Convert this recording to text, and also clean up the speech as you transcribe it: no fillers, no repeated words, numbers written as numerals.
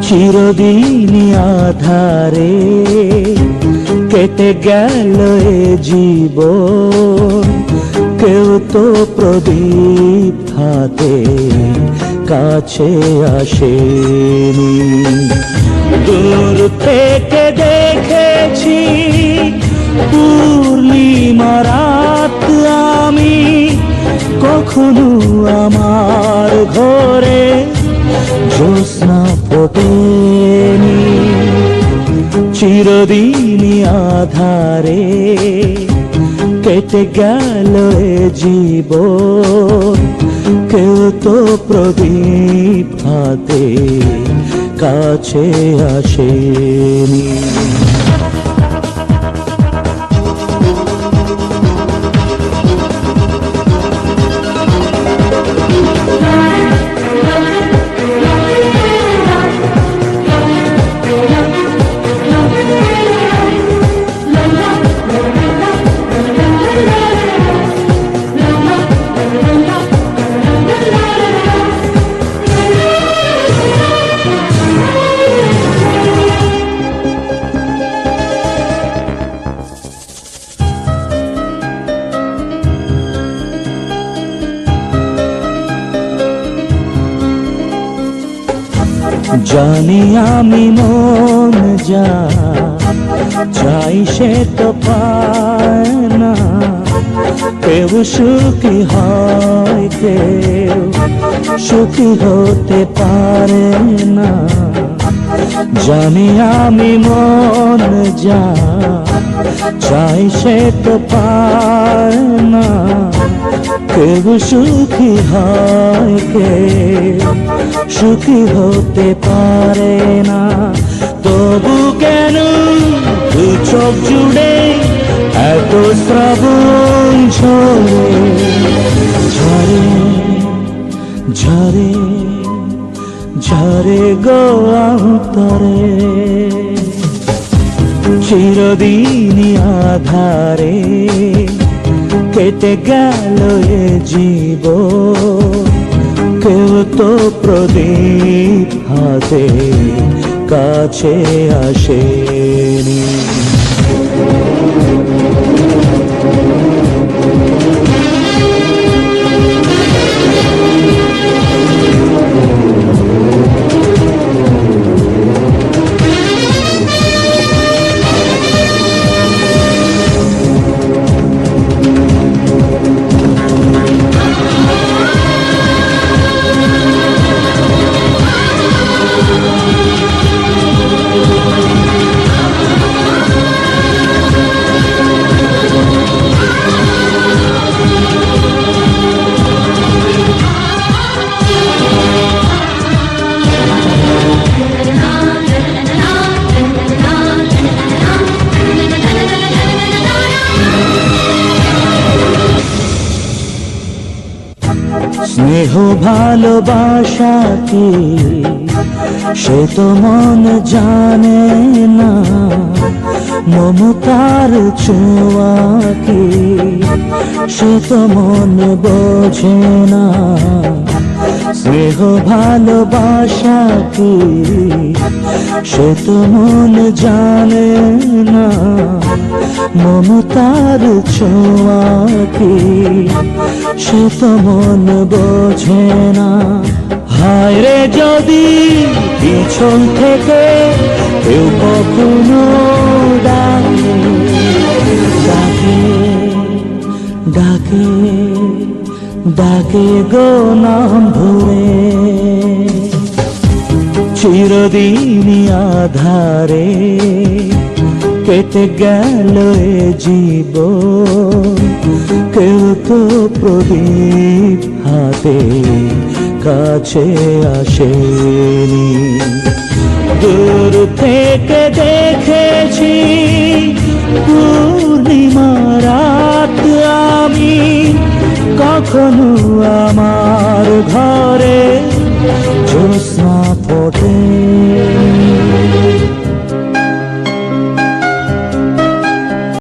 চিরদিনই আধারে কেটে গেল এ জীবন, কেউ তো প্রদীপ হাতে কাছে আসেনি। দূর থেকে দেখেছি পূর্ণিমা রাত আমি, কখনো আমার ঘরে জ্যোৎস্না ফোটেনি। চিরদিনই আধারে কেটে গেল এ জীবন, কেউ তো প্রদীপ হাতে কাছে আসেনি। জানি আমি মন যা চাই সে তো পায় না, কেউ সুখী হয় কেউ সুখী হতে পারে না। জানি আমি মন যা চাই সে তো পায় না, কেউ সুখী হয় কেউ সুখী হতে পারে না। তবু কেন দু চোখ জুড়ে এত শ্রাবণ ঝরে ঝরে ঝরে ঝরে গো অন্তরে। চিরদিনই আধারে কেটে গেল এ জীবন, কেউ তো প্রদীপ হাতে কাছে আসেনি। স্নেহ ভালোবাসা কি সে তো মন জানে না, মমতার ছোঁয়া কি সে তো মন বোঝে না। স্নেহ ভালোবাসা কি সে তো মন জানে না, মমতার ছোঁয়া কি সে তো মন বোঝে না। হায় রে যদি পিছন থেকে কেউ কখনো ডাকে ডাকে ডাকে ডাকে গো নাম ধরে, চিরদিনই আধারে কেটে গেল এ জীবন, কেউ তো প্রদীপ হাতে কাছে আসেনি। দূর থেকে দেখেছি পূর্ণিমা রাত আমি, কখনো আমার ঘরে জ্যোৎস্না ফোটে।